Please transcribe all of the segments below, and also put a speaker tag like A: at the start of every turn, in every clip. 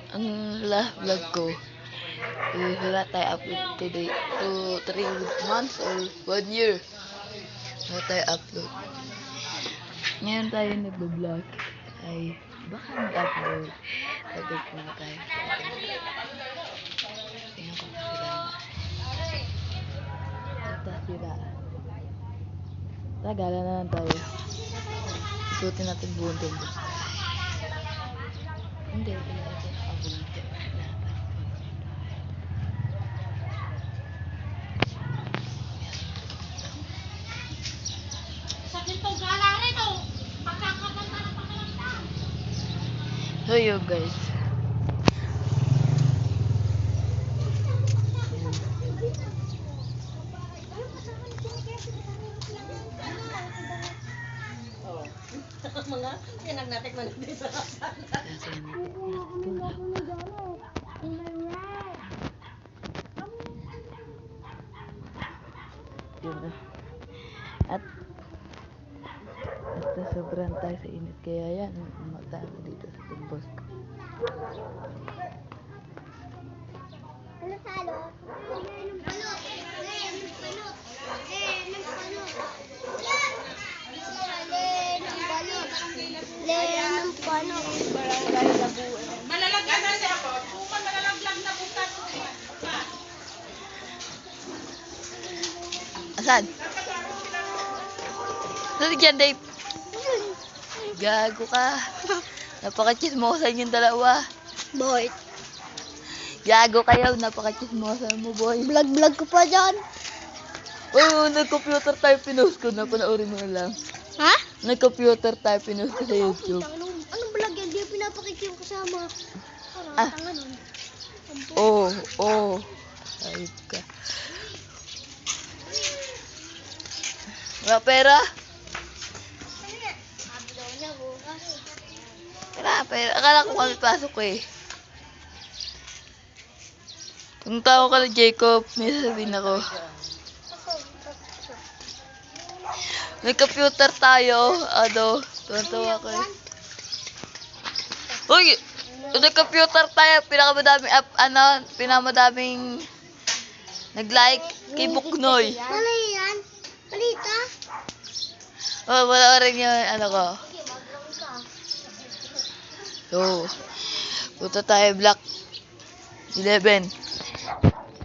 A: ang last vlog ko, wala tayo upload today. 3 months or 1 year. Wala tayo upload. Ngayon tayo nagbablog. Ay, baka mag-upload. Upload muna tayo. Tingnan ko kung sila na. Ito sila. Tagala na lang tayo. Ikutin natin buong tumbos. Hindi, ito nakabulito. So yun guys.
B: Mga pinagnatik mo natin sa kasana.
A: Yun na. At sobrang tayo sa init. Kaya yan, umata ako dito sa tumbos.
C: Ano talo? Ng balot. Ng balot. Ng balot. Ng balot. Ng balot.
B: Barangay Labuan. Malalagyan na siya ako. Kung malalaglag na bukas.
A: Asan? Lalagyan, Dave. Gago ka. Napaka-chismosa yung dalawa.
C: Boy.
A: Gago kayo. Napaka-chismosa mo, boy.
C: Vlog ko pa dyan.
A: Oo, nag-computer tayo pinost ko na. Panoorin mo lang.
C: Ha?
A: Nag-computer tayo pinost ko sa YouTube.
C: Anong vlog yan? Di pinapakita yung kasama.
A: Ah.
C: Tanga nun.
A: Oo. Ayop ka. Wala pera?
C: Sabi daw niya bukas.
A: Wala pera. Akala ko kami pasok eh. Kung tao ka na Jacob, may sasabihin ako. May computer tayo. Ano? Tuwan-tuwa ko eh. Uy! May computer tayo. Pinamadaming nag-like kay Buknoy.
C: Ano yan? Balita?
A: Oh, wala rin yung ano ko.
C: Sige, mag-vlog ka.
A: So, punta tayo Block 11.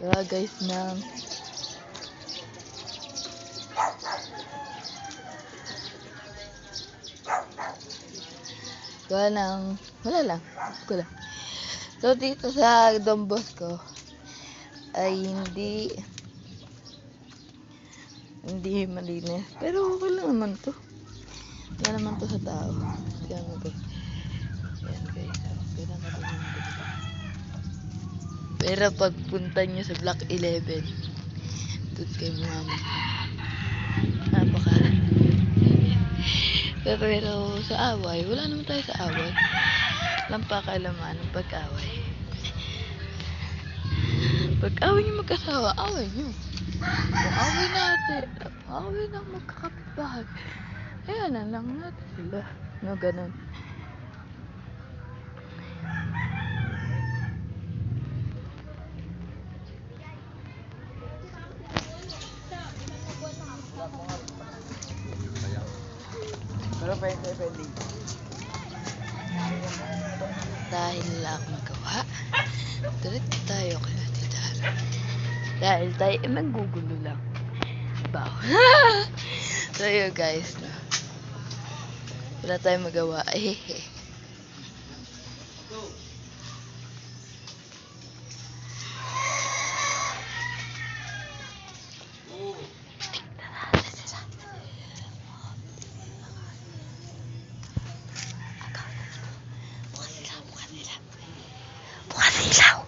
A: Kaya guys na wala lang. So dito sa Don Bosco ay hindi malinis. Pero okay lang naman to. Wala naman to sa tao. Kaya mo guys. Ayan guys. Okay lang natin yung gusto. Pero pagpunta nyo sa Block 11, doon kayo mama. Napaka. Pero sa away, wala naman tayo sa away. Walang pakalaman ng pag-away. Pag-away nyo magkasawa, away nyo. Kung away natin, away ng magkakapitbahay. Ayan na lang natin sila. No, ganun. Pero pwede. Dahil wala akong magawa, diretso tayo kay Ate Dara. Dahil tayo maggugulo lang. Baw. So yun guys. Wala tayong magawa. Bukas ilaw.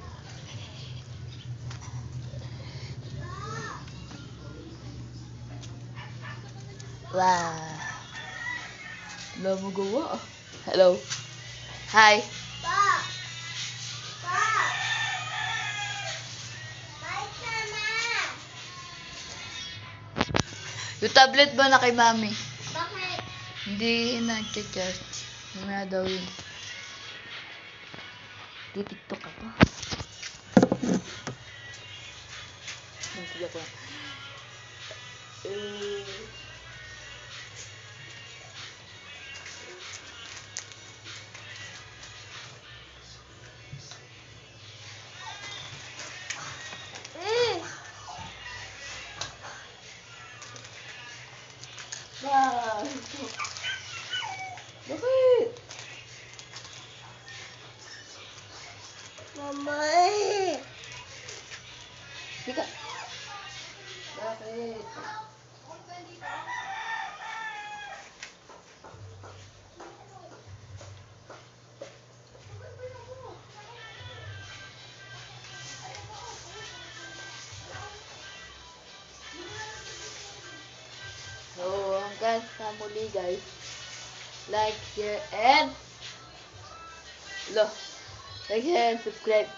A: Wow. Wala mo gawa. Hello. Hi.
C: Pa! Pa! Balik ka na!
A: Yung tablet ba na kay mami?
C: Bakit?
A: Hindi nag-charge. Mamaya daw yun. Nagtitiktok ako. Nagtitiktok ako. Bakit?
C: Mama.
A: Tika. Bakit? So, hanggang sa muli guys. Like, share, and... Like, share, and subscribe.